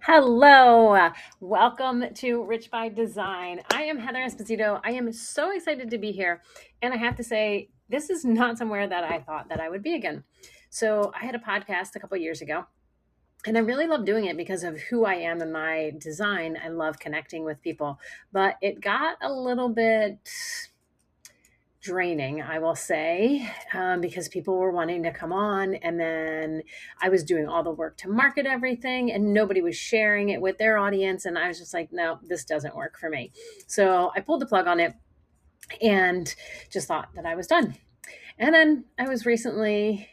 Hello, welcome to Rich by Design. I am Heather Esposito. I am so excited to be here. And I have to say, this is not somewhere that I thought that I would be again. So I had a podcast a couple years ago, and I really love doing it because of who I am and my design. I love connecting with people, but it got a little bit draining, I will say, because people were wanting to come on, and then I was doing all the work to market everything, and nobody was sharing it with their audience. And I was just like, no, this doesn't work for me. So I pulled the plug on it and just thought that I was done. And then I was recently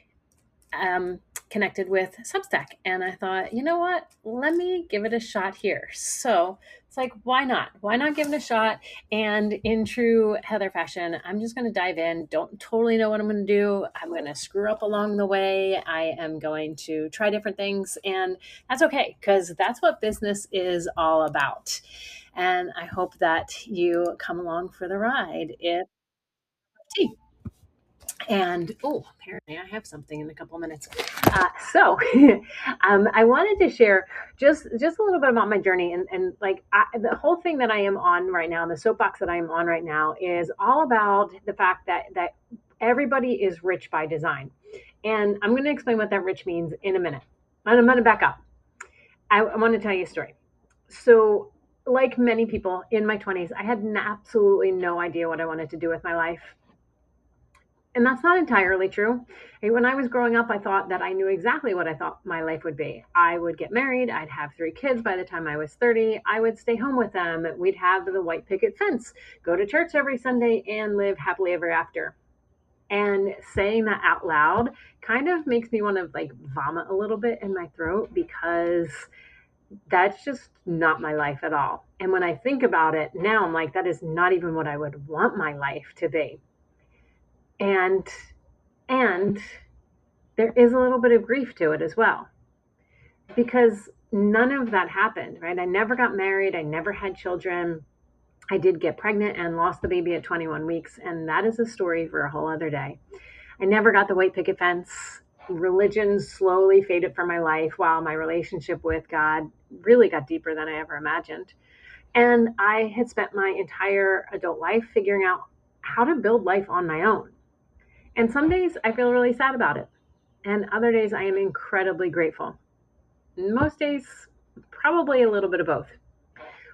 connected with Substack. And I thought, you know what? Let me give it a shot here. So it's like, why not? Why not give it a shot? And in true Heather fashion, I'm just going to dive in. Don't totally know what I'm going to do. I'm going to screw up along the way. I am going to try different things. And that's okay, because that's what business is all about. And I hope that you come along for the ride. If and oh, apparently I have something in a couple of minutes. I wanted to share just a little bit about my journey, and the whole thing that I am on right now, the soapbox that I am on right now, is all about the fact that everybody is rich by design, and I'm going to explain what that rich means in a minute. And I'm going to back up. I want to tell you a story. So, like many people in my 20s, I had absolutely no idea what I wanted to do with my life. And that's not entirely true. When I was growing up, I thought that I knew exactly what I thought my life would be. I would get married. I'd have three kids by the time I was 30. I would stay home with them. We'd have the white picket fence, go to church every Sunday, and live happily ever after. And saying that out loud kind of makes me want to like vomit a little bit in my throat, because that's just not my life at all. And when I think about it now, I'm like, that is not even what I would want my life to be. And and there is a little bit of grief to it as well, because none of that happened, right? I never got married. I never had children. I did get pregnant and lost the baby at 21 weeks. And that is a story for a whole other day. I never got the white picket fence. Religion slowly faded from my life while my relationship with God really got deeper than I ever imagined. And I had spent my entire adult life figuring out how to build life on my own. And some days I feel really sad about it. And other days I am incredibly grateful. Most days, probably a little bit of both.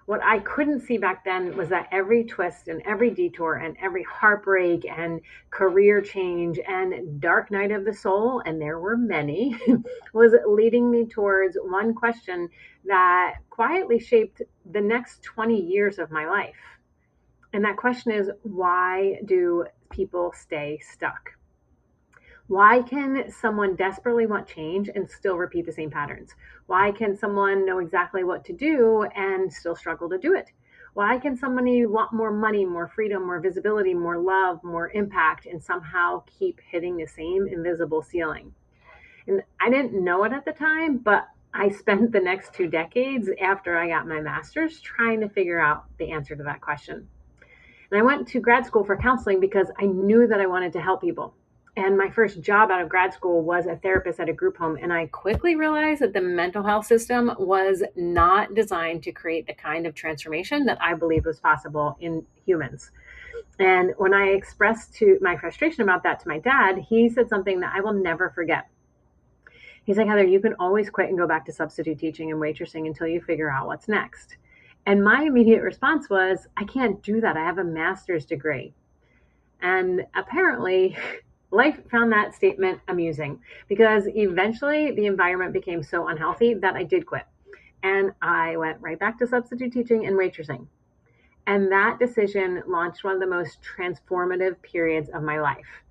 What I couldn't see back then was that every twist and every detour and every heartbreak and career change and dark night of the soul, and there were many, was leading me towards one question that quietly shaped the next 20 years of my life. And that question is, why do people stay stuck? Why can someone desperately want change and still repeat the same patterns? Why can someone know exactly what to do and still struggle to do it? Why can somebody want more money, more freedom, more visibility, more love, more impact, and somehow keep hitting the same invisible ceiling? And I didn't know it at the time, but I spent the next 2 decades after I got my master's trying to figure out the answer to that question. And I went to grad school for counseling because I knew that I wanted to help people. And my first job out of grad school was a therapist at a group home. And I quickly realized that the mental health system was not designed to create the kind of transformation that I believed was possible in humans. And when I expressed to my frustration about that to my dad, he said something that I will never forget. He's like, Heather, you can always quit and go back to substitute teaching and waitressing until you figure out what's next. And my immediate response was, I can't do that. I have a master's degree. And apparently, life found that statement amusing, because eventually the environment became so unhealthy that I did quit. And I went right back to substitute teaching and waitressing. And that decision launched one of the most transformative periods of my life.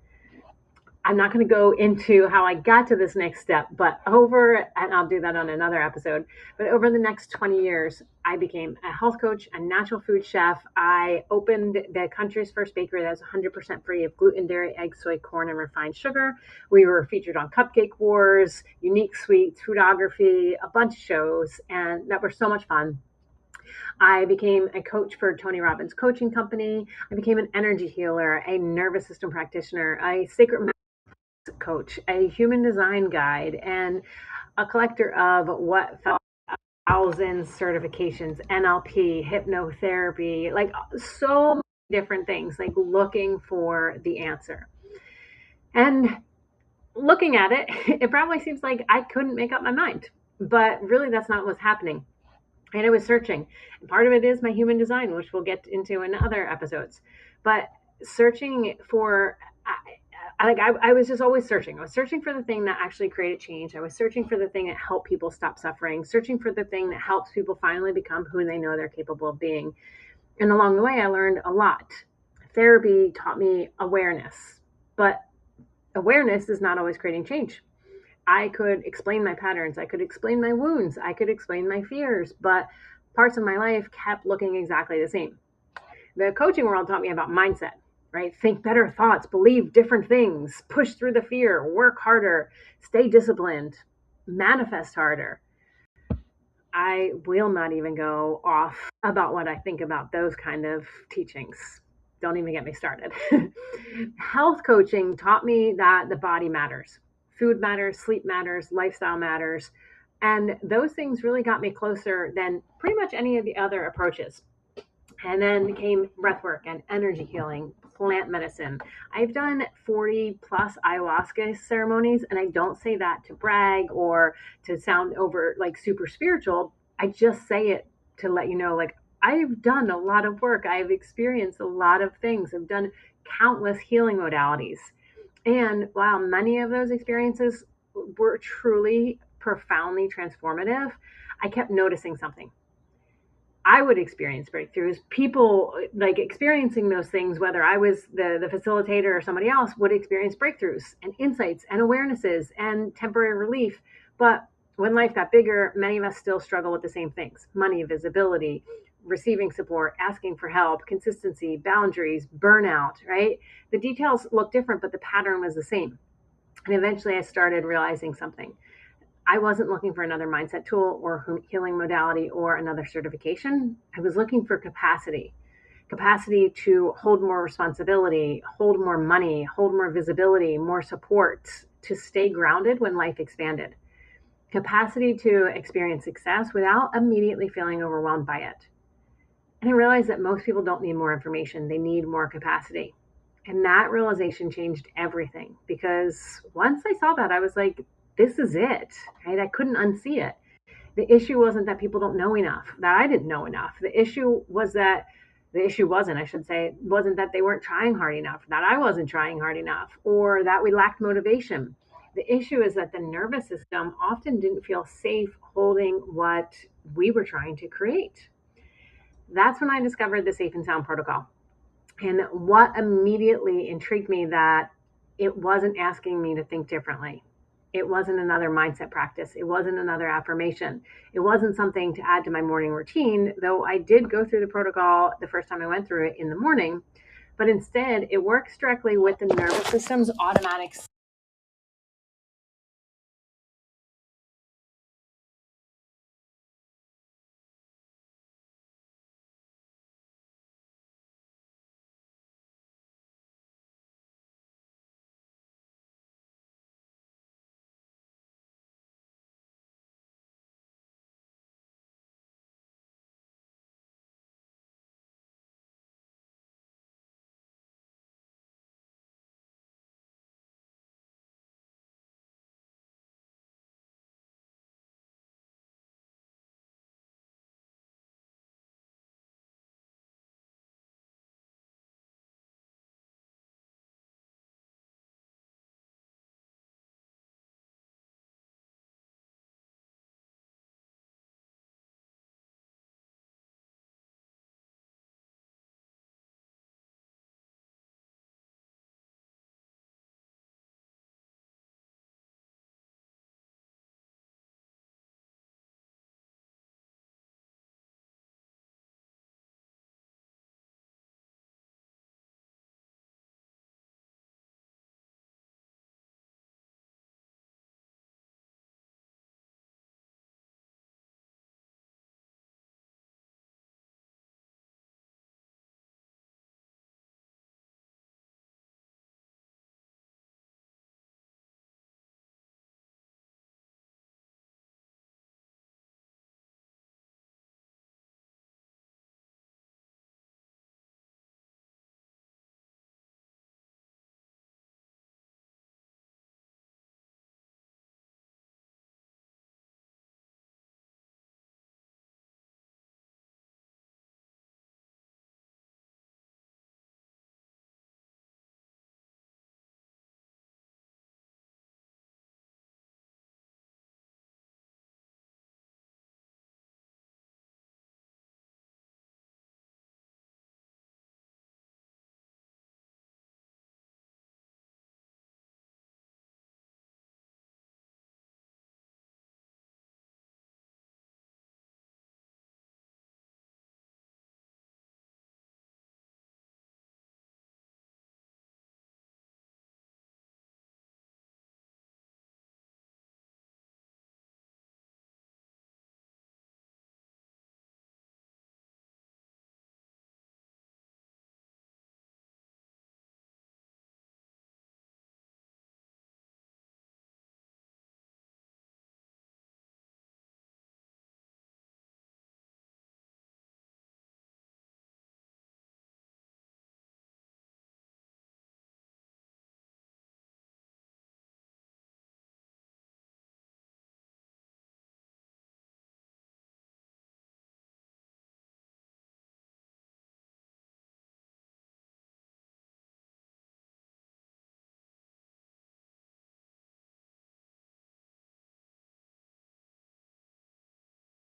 I'm not going to go into how I got to this next step, and I'll do that on another episode, but over the next 20 years, I became a health coach, a natural food chef. I opened the country's first bakery that was 100% free of gluten, dairy, egg, soy, corn, and refined sugar. We were featured on Cupcake Wars, Unique Sweets, Foodography, a bunch of shows, and that were so much fun. I became a coach for Tony Robbins Coaching Company. I became an energy healer, a nervous system practitioner, a sacred coach, a human design guide, and a collector of what felt thousands certifications, NLP, hypnotherapy, like so many different things, like looking for the answer. And looking at it, it probably seems like I couldn't make up my mind. But really, that's not what's happening. And I was searching. And part of it is my human design, which we'll get into in other episodes. But searching for, I was just always searching. I was searching for the thing that actually created change. I was searching for the thing that helped people stop suffering, searching for the thing that helps people finally become who they know they're capable of being. And along the way, I learned a lot. Therapy taught me awareness, but awareness is not always creating change. I could explain my patterns, I could explain my wounds, I could explain my fears, but parts of my life kept looking exactly the same. The coaching world taught me about mindset, right? Think better thoughts, believe different things, push through the fear, work harder, stay disciplined, manifest harder. I will not even go off about what I think about those kind of teachings. Don't even get me started. Health coaching taught me that the body matters. Food matters, sleep matters, lifestyle matters. And those things really got me closer than pretty much any of the other approaches. And then came breath work and energy healing, plant medicine. I've done 40 plus ayahuasca ceremonies, and I don't say that to brag or to sound over like super spiritual. I just say it to let you know, like, I've done a lot of work. I've experienced a lot of things. I've done countless healing modalities. And while many of those experiences were truly profoundly transformative, I kept noticing something. I would experience breakthroughs. People like experiencing those things, whether I was the facilitator or somebody else, would experience breakthroughs and insights and awarenesses and temporary relief. But when life got bigger, many of us still struggle with the same things: money, visibility, receiving support, asking for help, consistency, boundaries, burnout, right? The details look different, but the pattern was the same. And eventually I started realizing something. I wasn't looking for another mindset tool or healing modality or another certification. I was looking for capacity to hold more responsibility, hold more money, hold more visibility, more support, to stay grounded when life expanded, capacity to experience success without immediately feeling overwhelmed by it. And I realized that most people don't need more information, they need more capacity. And that realization changed everything, because once I saw that, I was like, this is it, right? I couldn't unsee it. The issue wasn't that people don't know enough, that I didn't know enough. The issue wasn't, I should say, wasn't that they weren't trying hard enough, that I wasn't trying hard enough, or that we lacked motivation. The issue is that the nervous system often didn't feel safe holding what we were trying to create. That's when I discovered the Safe and Sound protocol. And what immediately intrigued me, that it wasn't asking me to think differently. It wasn't another mindset practice. It wasn't another affirmation. It wasn't something to add to my morning routine, though I did go through the protocol the first time I went through it in the morning. But instead, it works directly with the nervous system's automatic